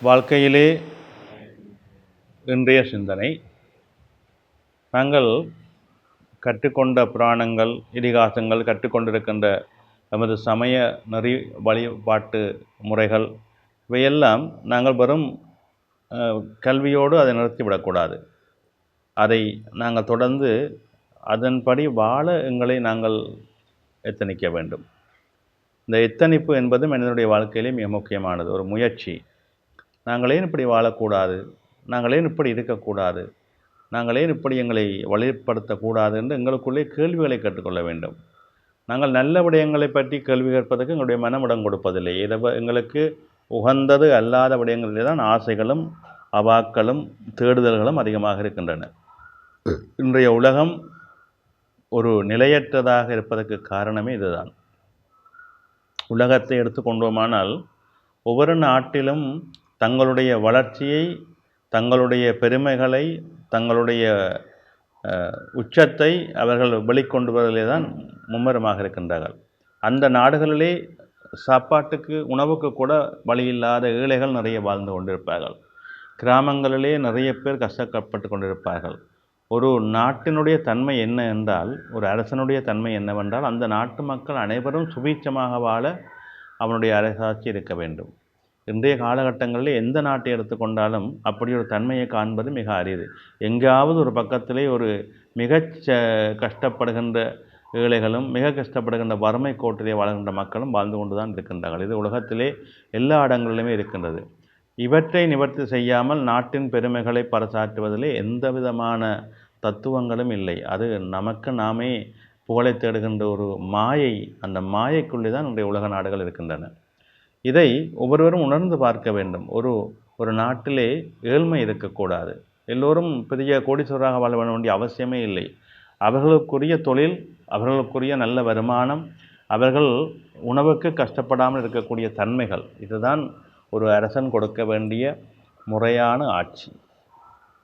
வாழ்க்கையிலே இன்றைய சிந்தனை, நாங்கள் கற்றுக்கொண்ட புராணங்கள், இதிகாசங்கள், கற்றுக்கொண்டிருக்கின்ற நமது சமய நெறி வழிபாட்டு முறைகள் இவையெல்லாம் நாங்கள் வெறும் கல்வியோடு அதை நிறுத்திவிடக்கூடாது. அதை நாங்கள் தொடர்ந்து அதன்படி வாழ எங்களை நாங்கள் எத்தனிக்க வேண்டும். இந்த எத்தனிப்பு என்பது மனிதனுடைய வாழ்க்கையிலே மிக முக்கியமானது. ஒரு முயற்சி. நாங்கள் ஏன் இப்படி வாழக்கூடாது, நாங்கள் ஏன் இப்படி இருக்கக்கூடாது, நாங்கள் ஏன் இப்படி எங்களை வழிப்படுத்தக்கூடாது என்று எங்களுக்குள்ளே கேள்விகளை கேட்டுக்கொள்ள வேண்டும். நாங்கள் நல்ல விடயங்களை பற்றி கேள்வி கேட்பதற்கு எங்களுடைய மனம் இடம் கொடுப்பதில்லை. எங்களுக்கு உகந்தது அல்லாத விடயங்களிலே தான் ஆசைகளும் அவாக்களும் தேடுதல்களும் அதிகமாக இருக்கின்றன. இன்றைய உலகம் ஒரு நிலையற்றதாக இருப்பதற்கு காரணமே இதுதான். உலகத்தை எடுத்துக்கொண்டோமானால் ஒவ்வொரு நாட்டிலும் தங்களுடைய வளர்ச்சியை, தங்களுடைய பெருமைகளை, தங்களுடைய உச்சத்தை அவர்கள் வெளிக்கொண்டு வருவதிலே தான் மும்முரமாக இருக்கின்றார்கள். அந்த நாடுகளிலே சாப்பாட்டுக்கு உணவுக்கு கூட வழியில்லாத ஏழைகள் நிறைய வாழ்ந்து கொண்டிருப்பார்கள். கிராமங்களிலே நிறைய பேர் கஷ்டப்பட்டு கொண்டிருப்பார்கள். ஒரு நாட்டினுடைய தன்மை என்ன என்றால், ஒரு அரசனுடைய தன்மை என்னவென்றால், அந்த நாட்டு மக்கள் அனைவரும் சுபீட்சமாக வாழ அவனுடைய அரசாட்சி இருக்க வேண்டும். இன்றைய காலகட்டங்களில் எந்த நாட்டை எடுத்துக்கொண்டாலும் அப்படி ஒரு தன்மையை காண்பது மிக அரிது. எங்காவது ஒரு பக்கத்திலே ஒரு மிக கஷ்டப்படுகின்ற ஏழைகளும், மிக கஷ்டப்படுகின்ற வறுமை கோட்டிலே வாழ்கின்ற மக்களும் வாழ்ந்து கொண்டு தான் இருக்கின்றார்கள். இது உலகத்திலே எல்லா இடங்களிலுமே இருக்கின்றது. இவற்றை நிவர்த்தி செய்யாமல் நாட்டின் பெருமைகளை பறைசாற்றுவதிலே எந்த விதமான தத்துவங்களும் இல்லை. அது நமக்கு நாமே புகழை தேடுகின்ற ஒரு மாயை. அந்த மாயைக்குள்ளே தான் இன்றைய உலக நாடுகள் இருக்கின்றன. இதை ஒவ்வொருவரும் உணர்ந்து பார்க்க வேண்டும். ஒரு நாட்டிலே ஏழ்மை இருக்கக்கூடாது. எல்லோரும் பெரிய கோடீஸ்வரராக வாழ வேண்டிய அவசியமே இல்லை. அவர்களுக்குரிய தொழில், அவர்களுக்குரிய நல்ல வருமானம், அவர்கள் உணவுக்கு கஷ்டப்படாமல் இருக்கக்கூடிய தன்மைகள், இதுதான் ஒரு அரசன் கொடுக்க வேண்டிய முறையான ஆட்சி.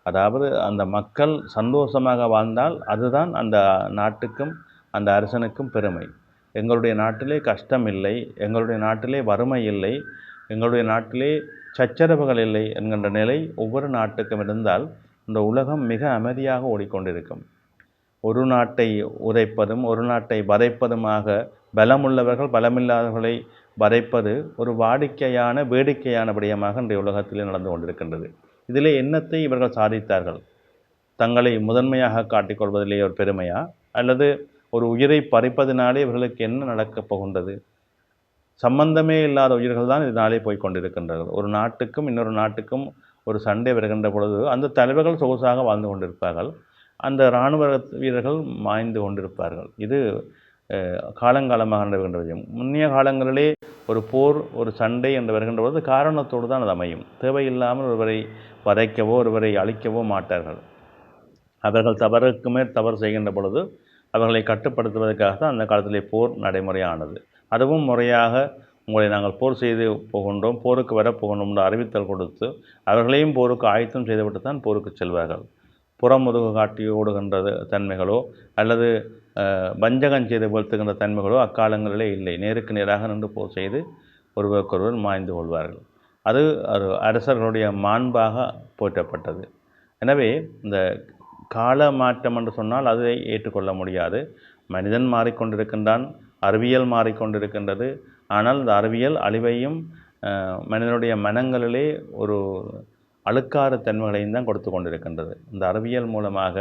அதாவது அந்த மக்கள் சந்தோஷமாக வாழ்ந்தால் அதுதான் அந்த நாட்டுக்கும் அந்த அரசனுக்கும் பெருமை. எங்களுடைய நாட்டிலே கஷ்டம் இல்லை, எங்களுடைய நாட்டிலே வறுமை இல்லை, எங்களுடைய நாட்டிலே சச்சரவுகள் இல்லை என்கின்ற நிலை ஒவ்வொரு நாட்டுக்கும் இருந்தால் இந்த உலகம் மிக அமைதியாக ஓடிக்கொண்டிருக்கும். ஒரு நாட்டை உதைப்பதும் ஒரு நாட்டை வதைப்பதுமாக பலமுள்ளவர்கள் பலமில்லாதவர்களை வதைப்பது ஒரு வேடிக்கையான விடயமாக இன்றைய உலகத்திலே நடந்து கொண்டிருக்கின்றது. இதிலே என்னத்தை இவர்கள் சாதித்தார்கள்? தங்களை முதன்மையாக காட்டிக்கொள்வதிலே ஒரு பெருமையா, அல்லது ஒரு உயிரை பறிப்பதினாலே இவர்களுக்கு என்ன நடக்கப் போகின்றது? சம்பந்தமே இல்லாத உயிர்கள் தான் இதனாலே போய்கொண்டிருக்கின்றார்கள். ஒரு நாட்டுக்கும் இன்னொரு நாட்டுக்கும் ஒரு சண்டை வருகின்ற பொழுது அந்த தலைவர்கள் சொகுசாக வாழ்ந்து கொண்டிருப்பார்கள், அந்த இராணுவ வீரர்கள் மாய்ந்து கொண்டிருப்பார்கள். இது காலங்காலமாக நடக்கின்ற விஷயம். முன்னைய காலங்களிலே ஒரு போர், ஒரு சண்டை என்று வருகின்ற பொழுது காரணத்தோடு தான் அது அமையும். தேவையில்லாமல் ஒருவரை வதைக்கவோ ஒருவரை அழிக்கவோ மாட்டார்கள். அவர்கள் தவறுக்கு மேல் தவறு செய்கின்ற பொழுது அவர்களை கட்டுப்படுத்துவதற்காக தான் அந்த காலத்திலே போர் நடைமுறையானது. அதுவும் முறையாக உங்களை நாங்கள் போர் செய்து போகின்றோம், போருக்கு வரப்போகின்றோம் என்று அறிவித்தல் கொடுத்து அவர்களையும் போருக்கு ஆயத்தம் செய்துவிட்டு தான் போருக்கு செல்வார்கள். புறமுதுகு காட்டி ஓடுகின்ற தன்மைகளோ அல்லது வஞ்சகம் செய்து வீழ்த்துகின்ற தன்மைகளோ அக்காலங்களிலே இல்லை. நேருக்கு நேராக நின்று போர் செய்து ஒருவருக்கொருவர் மாய்ந்து கொள்வார்கள். அது அரசர்களுடைய மாண்பாக போற்றப்பட்டது. எனவே இந்த கால மாற்றம் என்று சொன்னால் அதை ஏற்றுக்கொள்ள முடியாது. மனிதன் மாறிக்கொண்டிருக்கின்றான், அறிவியல் மாறிக்கொண்டிருக்கின்றது. ஆனால் இந்த அறிவியல் அழிவையும் மனிதனுடைய மனங்களிலே ஒரு அழுக்காறு தன்மைகளையும் தான் கொடுத்து கொண்டிருக்கின்றது. இந்த அறிவியல் மூலமாக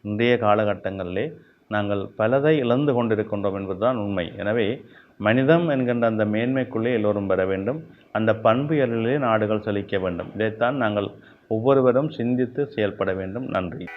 இன்றைய காலகட்டங்களிலே நாங்கள் பலதை இழந்து கொண்டிருக்கின்றோம் என்பதுதான் உண்மை. எனவே மனிதம் என்கின்ற அந்த மேன்மைக்குள்ளே எல்லோரும் பெற வேண்டும். அந்த பண்பியலிலே நாடுகள் செழிக்க வேண்டும். இதைத்தான் நாங்கள் ஒவ்வொருவரும் சிந்தித்து செயல்பட வேண்டும். நன்றி.